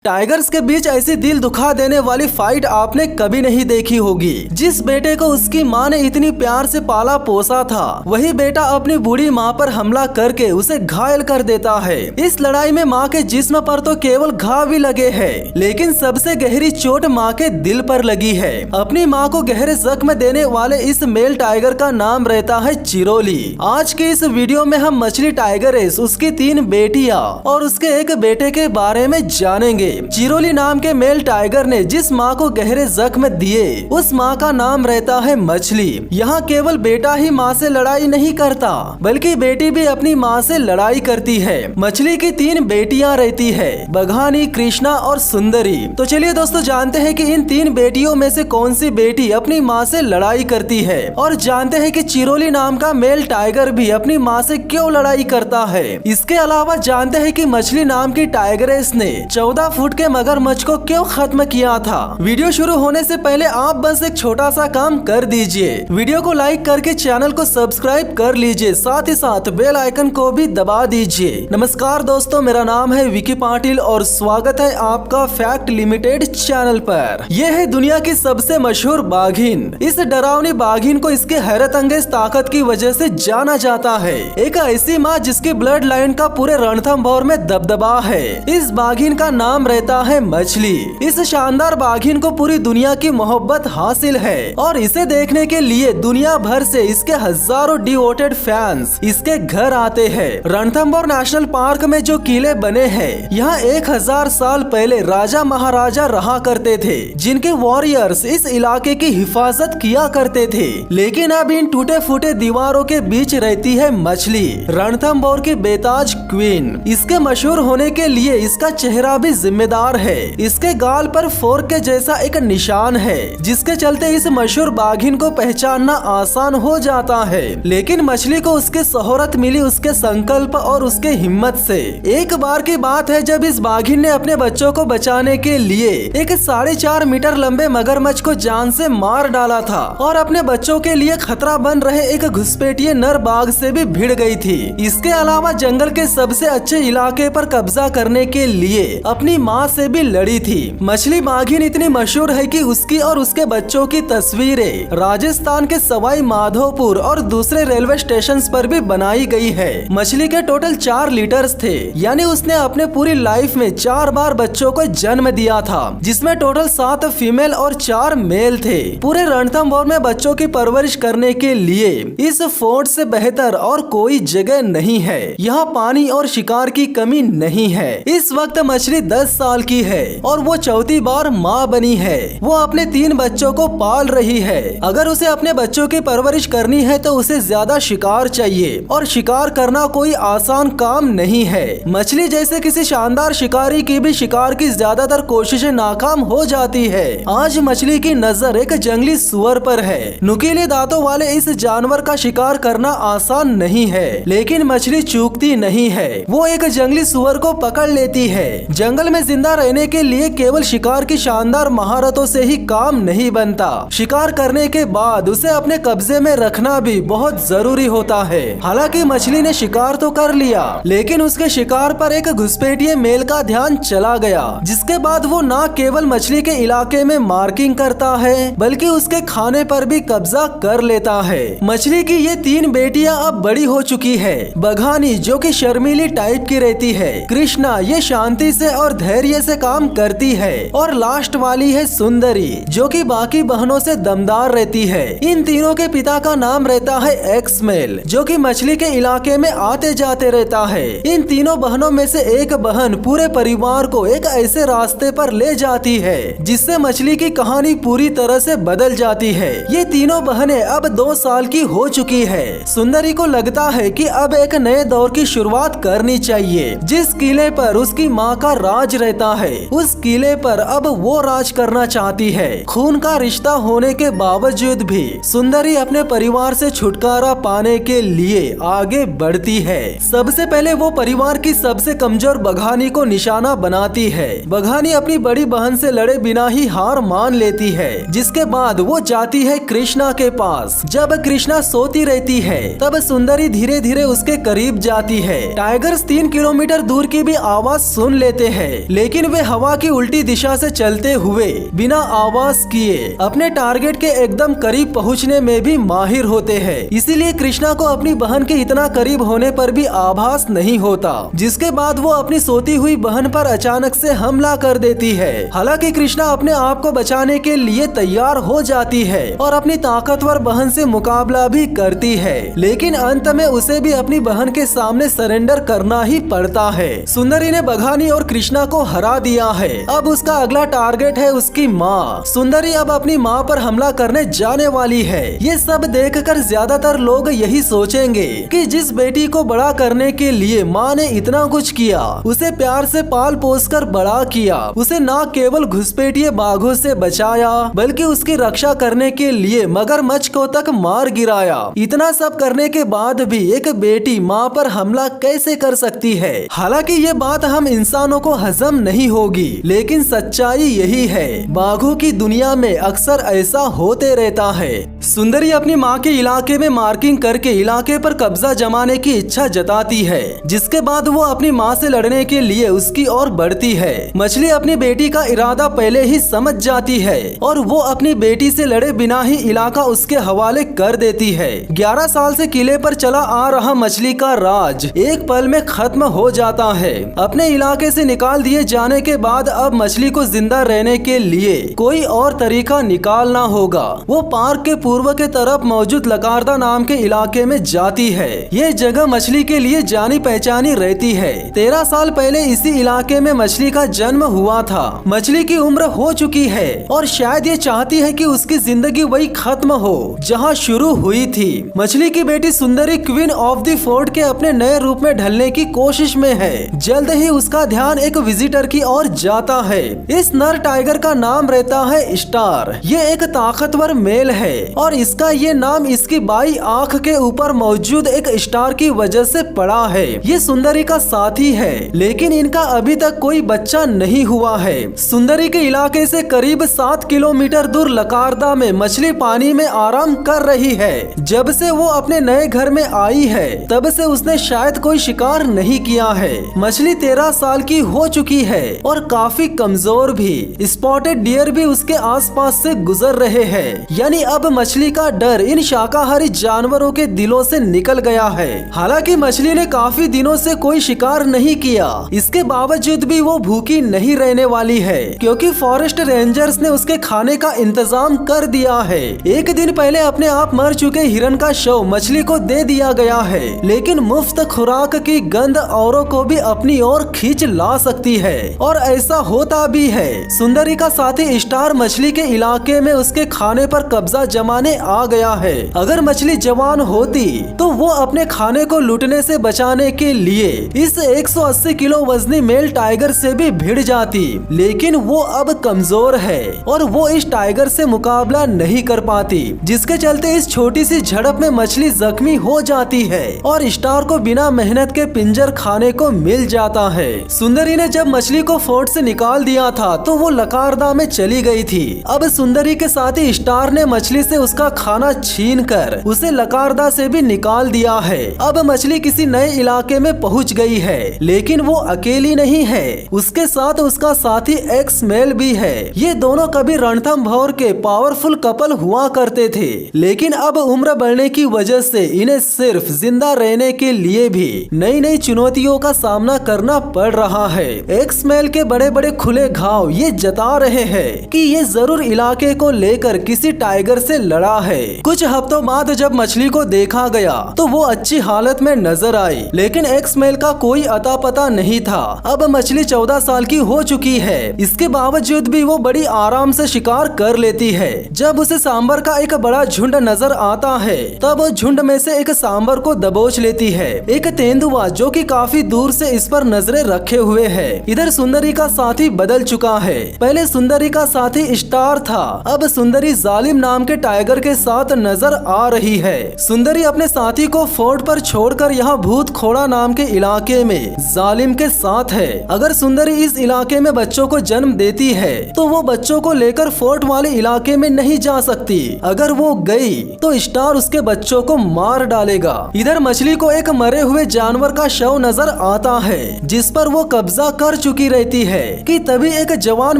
Tigers के बीच ऐसी दिल दुखा देने वाली फाइट आपने कभी नहीं देखी होगी। जिस बेटे को उसकी माँ ने इतनी प्यार से पाला पोसा था, वही बेटा अपनी बूढ़ी माँ पर हमला करके उसे घायल कर देता है। इस लड़ाई में माँ के जिस्म पर तो केवल घाव भी लगे हैं, लेकिन सबसे गहरी चोट माँ के दिल पर लगी है। अपनी माँ को गहरे जख्म देने वाले इस मेल टाइगर का नाम रहता है चिरोली। आज के इस वीडियो में हम मछली टाइगरेस, उसकी 3 बेटियां और उसके एक बेटे के बारे में जानेंगे। चिरोली नाम के मेल टाइगर ने जिस माँ को गहरे जख्म दिए, उस माँ का नाम रहता है मछली। यहाँ केवल बेटा ही माँ से लड़ाई नहीं करता, बल्कि बेटी भी अपनी माँ से लड़ाई करती है। मछली की 3 बेटियां रहती है, बघानी, कृष्णा और सुंदरी। तो चलिए दोस्तों, जानते हैं कि इन 3 बेटियों में से कौन सी बेटी अपनी माँ से लड़ाई करती है, और जानते हैं कि चिरोली नाम का मेल टाइगर भी अपनी माँ से क्यों लड़ाई करता है। इसके अलावा जानते हैं कि मछली नाम की टाइगरेस ने 14 फुट के मगरमच्छ को क्यों खत्म किया था। वीडियो शुरू होने से पहले आप बस एक छोटा सा काम कर दीजिए, वीडियो को लाइक करके चैनल को सब्सक्राइब कर लीजिए, साथ ही साथ बेल आइकन को भी दबा दीजिए। नमस्कार दोस्तों, मेरा नाम है विकी पाटिल और स्वागत है आपका फैक्ट लिमिटेड चैनल पर। यह है दुनिया की सबसे मशहूर बाघिन। इस डरावनी बाघिन को इसके हैरत अंगेज ताकत की वजह से जाना जाता है। एक ऐसी माँ जिसकी ब्लड लाइन का पूरे रणथंभौर में दबदबा है। इस बाघिन का नाम रहता है मछली। इस शानदार बाघिन को पूरी दुनिया की मोहब्बत हासिल है और इसे देखने के लिए दुनिया भर से इसके हजारों डिवोटेड फैंस इसके घर आते हैं। रणथंभौर नेशनल पार्क में जो किले बने हैं, यहाँ 1000 साल पहले राजा महाराजा रहा करते थे, जिनके वॉरियर्स इस इलाके की हिफाजत किया करते थे। लेकिन अब इन टूटे फूटे दीवारों के बीच रहती है मछली, रणथंभौर की बेताज क्वीन। इसके मशहूर होने के लिए इसका चेहरा भी जिम्मेदार है। इसके गाल पर फोर्क के जैसा एक निशान है, जिसके चलते इस मशहूर बाघिन को पहचानना आसान हो जाता है। लेकिन मछली को उसकी शोहरत मिली उसके संकल्प और उसके हिम्मत से। एक बार की बात है जब इस बाघिन ने अपने बच्चों को बचाने के लिए एक 4.5 मीटर लंबे मगरमच्छ को जान से मार डाला था और अपने बच्चों के लिए खतरा बन रहे एक घुसपैठिए नर बाघ से भी भिड़ गई थी। इसके अलावा जंगल के सबसे अच्छे इलाके पर कब्जा करने के लिए अपनी माँ से भी लड़ी थी। मछली बाघिन इतनी मशहूर है कि उसकी और उसके बच्चों की तस्वीरें राजस्थान के सवाई माधोपुर और दूसरे रेलवे स्टेशन पर भी बनाई गई है। मछली के टोटल 4 लीटर्स थे, यानी उसने अपने पूरी लाइफ में 4 बार बच्चों को जन्म दिया था, जिसमें टोटल 7 फीमेल और 4 मेल थे। पूरे रणथंभौर में बच्चों की परवरिश करने के लिए इस फोर्ट से बेहतर और कोई जगह नहीं है। यहाँ पानी और शिकार की कमी नहीं है। इस वक्त मछली 10 साल की है और वो 4थी बार माँ बनी है। वो अपने 3 बच्चों को पाल रही है। अगर उसे अपने बच्चों की परवरिश करनी है तो उसे ज्यादा शिकार चाहिए, और शिकार करना कोई आसान काम नहीं है। मछली जैसे किसी शानदार शिकारी की भी शिकार की ज्यादातर कोशिशें नाकाम हो जाती है। आज मछली की नजर एक जंगली सुअर पर है। नुकीले दांतों वाले इस जानवर का शिकार करना आसान नहीं है, लेकिन मछली चूकती नहीं है। वो एक जंगली सुअर को पकड़ लेती है। जंगल में जिंदा रहने के लिए केवल शिकार की शानदार महारतों से ही काम नहीं बनता। शिकार करने के बाद उसे अपने कब्जे में रखना भी बहुत जरूरी होता है। हालांकि मछली ने शिकार तो कर लिया, लेकिन उसके शिकार पर एक घुसपैठिए मेल का ध्यान चला गया, जिसके बाद वो न केवल मछली के इलाके में मार्किंग करता है, बल्कि उसके खाने पर भी कब्जा कर लेता है। मछली की ये 3 बेटियां अब बड़ी हो चुकी है। बघानी जो कि शर्मीली टाइप की रहती है, कृष्णा ये शांति से और धैर्य से काम करती है, और लास्ट वाली है सुंदरी जो कि बाकी बहनों से दमदार रहती है। इन तीनों के पिता का नाम रहता है एक्स मेल, जो कि मछली के इलाके में आते जाते रहता है। इन तीनों बहनों में से एक बहन पूरे परिवार को एक ऐसे रास्ते पर ले जाती है जिससे मछली की कहानी पूरी तरह से बदल जाती है। ये तीनों बहनें अब 2 साल की हो चुकी है। सुंदरी को लगता है कि अब एक नए दौर की शुरुआत करनी चाहिए। जिस किले पर उसकी माँ का राज रहता है, उस किले पर अब वो राज करना चाहती है। खून का रिश्ता होने के बावजूद भी सुंदरी अपने परिवार से छुटकारा पाने के लिए आगे बढ़ती है। सबसे पहले वो परिवार की सबसे कमजोर बघानी को निशाना बनाती है। बघानी अपनी बड़ी बहन से लड़े बिना ही हार मान लेती है, जिसके बाद वो जाती है कृष्णा के पास। जब कृष्णा सोती रहती है तब सुंदरी धीरे धीरे उसके करीब जाती है। टाइगर्स 3 किलोमीटर दूर की भी आवाज सुन लेते हैं, लेकिन वे हवा की उल्टी दिशा से चलते हुए बिना आवाज किए अपने टारगेट के एकदम करीब पहुंचने में भी माहिर होते हैं। इसीलिए कृष्णा को अपनी बहन के इतना करीब होने पर भी आभास नहीं होता, जिसके बाद वो अपनी सोती हुई बहन पर अचानक से हमला कर देती है। हालांकि कृष्णा अपने आप को बचाने के लिए तैयार हो जाती है और अपनी ताकतवर बहन से मुकाबला भी करती है, लेकिन अंत में उसे भी अपनी बहन के सामने सरेंडर करना ही पड़ता है। सुंदरी ने बघानी और कृष्णा को हरा दिया है। अब उसका अगला टारगेट है उसकी माँ। सुंदरी अब अपनी माँ पर हमला करने जाने वाली है। ये सब देखकर ज्यादातर लोग यही सोचेंगे कि जिस बेटी को बड़ा करने के लिए माँ ने इतना कुछ किया, उसे प्यार से पाल पोस कर बड़ा किया, उसे न केवल घुसपैठिए बाघों से बचाया बल्कि उसकी रक्षा करने के लिए मगरमच्छ को तक मार गिराया। इतना सब करने के बाद भी एक बेटी माँ पर हमला कैसे कर सकती है? हालांकि ये बात हम इंसानों को हजम नहीं होगी, लेकिन सच्चाई यही है। बाघों की दुनिया में अक्सर ऐसा होते रहता है। सुंदरी अपनी माँ के इलाके में मार्किंग करके इलाके पर कब्जा जमाने की इच्छा जताती है, जिसके बाद वो अपनी माँ से लड़ने के लिए उसकी ओर बढ़ती है। मछली अपनी बेटी का इरादा पहले ही समझ जाती है और वो अपनी बेटी से लड़े बिना ही इलाका उसके हवाले कर देती है। 11 साल से किले पर चला आ रहा मछली का राज एक पल में खत्म हो जाता है। अपने इलाके से निकाल दिए जाने के बाद अब मछली को जिंदा रहने के लिए कोई और तरीका निकालना होगा। वो पार्क के पूर्व के तरफ मौजूद लकारदा नाम के इलाके में जाती है। ये जगह मछली के लिए जानी पहचानी रहती है। 13 साल पहले इसी इलाके में मछली का जन्म हुआ था। मछली की उम्र हो चुकी है और शायद ये चाहती है कि उसकी जिंदगी वही खत्म हो जहाँ शुरू हुई थी। मछली की बेटी सुंदरी क्वीन ऑफ द फोर्ट के अपने नए रूप में ढलने की कोशिश में है। जल्द ही उसका ध्यान एक विजिटर की ओर जाता है। इस नर टाइगर का नाम रहता है स्टार। ये एक ताकतवर मेल है और इसका ये नाम इसकी बाई आंख के ऊपर मौजूद एक स्टार की वजह से पड़ा है। ये सुंदरी का साथी है, लेकिन इनका अभी तक कोई बच्चा नहीं हुआ है। सुंदरी के इलाके से करीब 7 किलोमीटर दूर लकारदा में मछली पानी में आराम कर रही है। जब से वो अपने नए घर में आई है तब से उसने शायद कोई शिकार नहीं किया है। मछली 13 साल की हो चुकी है और काफी कमजोर भी। स्पॉटेड डियर भी उसके आसपास से गुजर रहे हैं, यानी अब मछली का डर इन शाकाहारी जानवरों के दिलों से निकल गया है। हालांकि मछली ने काफी दिनों से कोई शिकार नहीं किया, इसके बावजूद भी वो भूखी नहीं रहने वाली है, क्योंकि फॉरेस्ट रेंजर्स ने उसके खाने का इंतजाम कर दिया है। एक दिन पहले अपने आप मर चुके हिरन का शव मछली को दे दिया गया है, लेकिन मुफ्त खुराक की गंध औरों को भी अपनी ओर खींच ला सकती है और ऐसा होता भी है। सुंदरी का साथी स्टार मछली के इलाके में उसके खाने पर कब्जा जमाने आ गया है। अगर मछली जवान होती तो वो अपने खाने को लूटने से बचाने के लिए इस 180 किलो वजनी मेल टाइगर से भी भिड़ जाती, लेकिन वो अब कमजोर है और वो इस टाइगर से मुकाबला नहीं कर पाती, जिसके चलते इस छोटी सी झड़प में मछली जख्मी हो जाती है और स्टार को बिना मेहनत के पिंजर खाने को मिल जाता है। सुंदरी ने जब मछली को फोर्ट से निकाल दिया था तो वो लकारदा में चली गई थी। अब सुंदरी के साथी स्टार ने मछली से उसका खाना छीनकर उसे लकारदा से भी निकाल दिया है। अब मछली किसी नए इलाके में पहुंच गई है, लेकिन वो अकेली नहीं है, उसके साथ उसका साथी एक्स मेल भी है। ये दोनों कभी रणथंभौर के पावरफुल कपल हुआ करते थे, लेकिन अब उम्र बढ़ने की वजह से इन्हें सिर्फ जिंदा रहने के लिए भी नई नई चुनौतियों का सामना करना पड़ रहा है। एक्स मेल के बड़े बड़े खुले घाव ये जता रहे हैं कि ये जरूर इलाके को लेकर किसी टाइगर से लड़ा है। कुछ हफ्तों बाद जब मछली को देखा गया तो वो अच्छी हालत में नजर आई, लेकिन एक्स मेल का कोई अता पता नहीं था। अब मछली 14 साल की हो चुकी है, इसके बावजूद भी वो बड़ी आराम से शिकार कर लेती है। जब उसे सांबर का एक बड़ा झुंड नजर आता है तब वो झुंड में से एक सांबर को दबोच लेती है। एक तेंदुआ जो कि काफी दूर से इस पर नजरें रखे हुए है। इधर सुंदरी का साथी बदल चुका है। पहले सुंदरी का साथी स्टार था, अब सुंदरी जालिम नाम के टाइगर टाइगर के साथ नजर आ रही है। सुंदरी अपने साथी को फोर्ट पर छोड़कर यहाँ भूत खोड़ा नाम के इलाके में जालिम के साथ है। अगर सुंदरी इस इलाके में बच्चों को जन्म देती है तो वो बच्चों को लेकर फोर्ट वाले इलाके में नहीं जा सकती। अगर वो गई तो स्टार उसके बच्चों को मार डालेगा। इधर मछली को एक मरे हुए जानवर का शव नजर आता है जिस पर वो कब्जा कर चुकी रहती है कि तभी एक जवान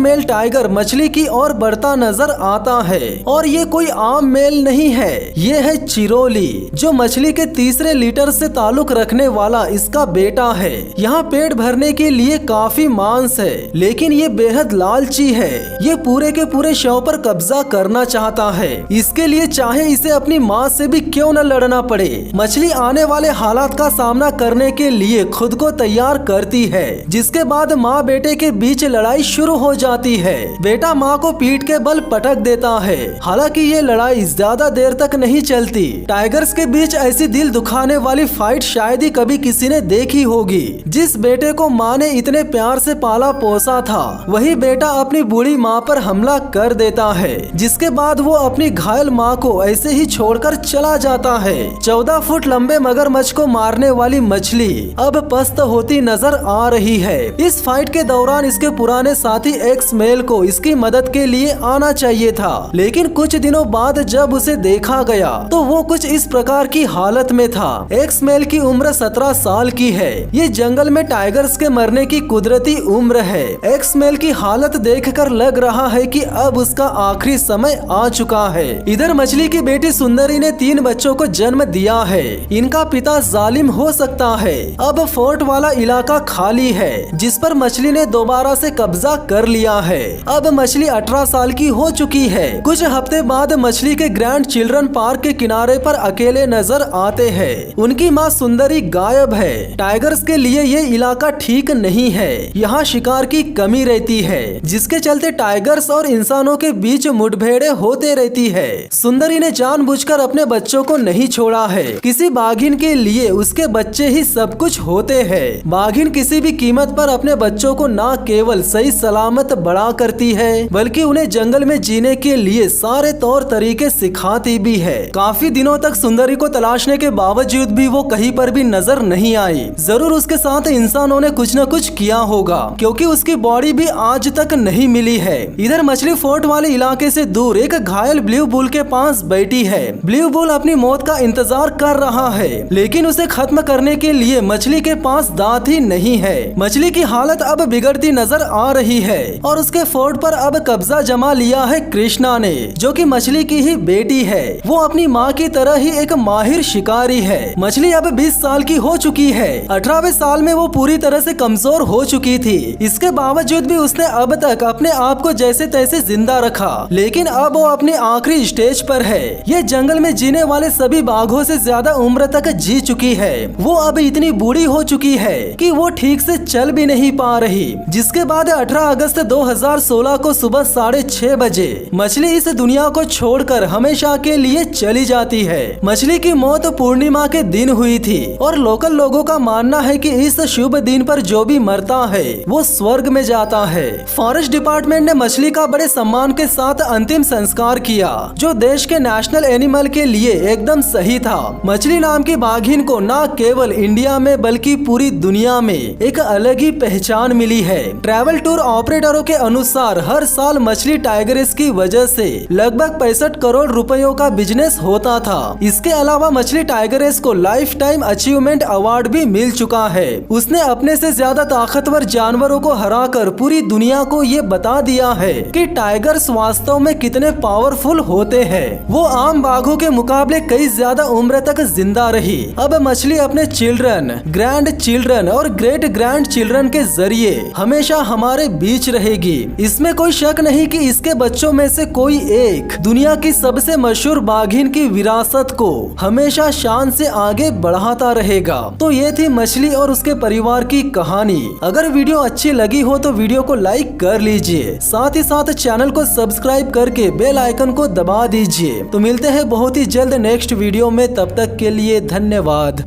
मेल टाइगर मछली की ओर बढ़ता नजर आता है। और ये कोई आम मेल नहीं है, ये है चिरोली जो मछली के तीसरे लीटर से ताल्लुक रखने वाला इसका बेटा है। यहाँ पेट भरने के लिए काफी मांस है लेकिन ये बेहद लालची है। ये पूरे के पूरे शव पर कब्जा करना चाहता है। इसके लिए चाहे इसे अपनी माँ से भी क्यों न लड़ना पड़े। मछली आने वाले हालात का सामना करने के लिए खुद को तैयार करती है जिसके बाद माँ बेटे के बीच लड़ाई शुरू हो जाती है। बेटा माँ को पीठ के बल पटक देता है। हालांकि ये लड़ाई ज्यादा देर तक नहीं चलती। टाइगर्स के बीच ऐसी दिल दुखाने वाली फाइट शायद ही कभी किसी ने देखी होगी। जिस बेटे को माँ ने इतने प्यार से पाला पोसा था वही बेटा अपनी बूढ़ी माँ पर हमला कर देता है जिसके बाद वो अपनी घायल माँ को ऐसे ही छोड़कर चला जाता है। 14 फुट लंबे मगरमच्छ को मारने वाली मछली अब पस्त होती नजर आ रही है। इस फाइट के दौरान इसके पुराने साथी एक्स मेल को इसकी मदद के लिए आना चाहिए था लेकिन कुछ दिनों बाद जब उसे देखा गया तो वो कुछ इस प्रकार की हालत में था। एक्स मेल की उम्र 17 साल की है। ये जंगल में टाइगर्स के मरने की कुदरती उम्र है। एक्स मेल की हालत देखकर लग रहा है कि अब उसका आखिरी समय आ चुका है। इधर मछली की बेटी सुंदरी ने 3 बच्चों को जन्म दिया है। इनका पिता जालिम हो सकता है। अब फोर्ट वाला इलाका खाली है जिस पर मछली ने दोबारा से कब्जा कर लिया है। अब मछली 18 साल की हो चुकी है। कुछ हफ्ते बाद मछली के ग्रैंड चिल्ड्रन पार्क के किनारे पर अकेले नजर आते हैं। उनकी माँ सुंदरी गायब है। टाइगर्स के लिए ये इलाका ठीक नहीं है। यहाँ शिकार की कमी रहती है जिसके चलते टाइगर्स और इंसानों के बीच मुठभेड़े होते रहती है। सुंदरी ने जानबूझकर अपने बच्चों को नहीं छोड़ा है। किसी बाघिन के लिए उसके बच्चे ही सब कुछ होते हैं। बाघिन किसी भी कीमत पर अपने बच्चों को न केवल सही सलामत बड़ा करती है बल्कि उन्हें जंगल में जीने के लिए सारे तौर तरीके सिखाती भी है। काफी दिनों तक सुंदरी को तलाशने के बावजूद भी वो कहीं पर भी नजर नहीं आई। जरूर उसके साथ इंसानों ने कुछ न कुछ किया होगा क्योंकि उसकी बॉडी भी आज तक नहीं मिली है। इधर मछली फोर्ट वाले इलाके से दूर एक घायल ब्लू बुल के पास बैठी है। ब्लू बुल अपनी मौत का इंतजार कर रहा है लेकिन उसे खत्म करने के लिए मछली के पास दांत ही नहीं है। मछली की हालत अब बिगड़ती नजर आ रही है और उसके फोर्ट पर अब कब्जा जमा लिया है कृष्णा ने जो कि मछली की ही बेटी है। वो अपनी माँ की तरह ही एक माहिर शिकारी है। मछली अब 20 साल की हो चुकी है। 18वें साल में वो पूरी तरह से कमजोर हो चुकी थी। इसके बावजूद भी उसने अब तक अपने आप को जैसे तैसे जिंदा रखा लेकिन अब वो अपनी आखिरी स्टेज पर है। ये जंगल में जीने वाले सभी बाघों से ज्यादा उम्र तक जी चुकी है। वो अब इतनी बूढ़ी हो चुकी है कि वो ठीक से चल भी नहीं पा रही। जिसके बाद 18 अगस्त 2016 को सुबह 6:30 बजे मछली इस दुनिया को छोड़कर हमेशा के लिए चली जाती है। मछली की मौत पूर्णिमा के दिन हुई थी और लोकल लोगों का मानना है कि इस शुभ दिन पर जो भी मरता है वो स्वर्ग में जाता है। फॉरेस्ट डिपार्टमेंट ने मछली का बड़े सम्मान के साथ अंतिम संस्कार किया जो देश के नेशनल एनिमल के लिए एकदम सही था। मछली नाम की बाघिन को न केवल इंडिया में बल्कि पूरी दुनिया में एक अलग ही पहचान मिली है। ट्रैवल टूर ऑपरेटरों के अनुसार हर साल मछली टाइगर्स की वजह से लगभग 65 करोड़ रुपयों का बिजनेस होता था। इसके अलावा मछली टाइगर्स को लाइफ टाइम अचीवमेंट अवार्ड भी मिल चुका है। उसने अपने से ज्यादा ताकतवर जानवरों को हराकर पूरी दुनिया को ये बता दिया है कि टाइगर्स वास्तव में कितने पावरफुल होते हैं। वो आम बाघों के मुकाबले कई ज्यादा उम्र तक जिंदा रही। अब मछली अपने चिल्ड्रन, ग्रैंड चिल्ड्रन और ग्रेट ग्रैंड चिल्ड्रन के जरिए हमेशा हमारे बीच रहेगी। इसमें कोई शक नहीं कि इसके बच्चों में से कोई एक दुनिया की सबसे मशहूर बाघिन की विरासत को हमेशा शान से आगे बढ़ाता रहेगा। तो ये थी मछली और उसके परिवार की कहानी। अगर वीडियो अच्छी लगी हो तो वीडियो को लाइक कर लीजिए, साथ ही साथ चैनल को सब्सक्राइब करके बेल आइकन को दबा दीजिए। तो मिलते हैं बहुत ही जल्द नेक्स्ट वीडियो में, तब तक के लिए धन्यवाद।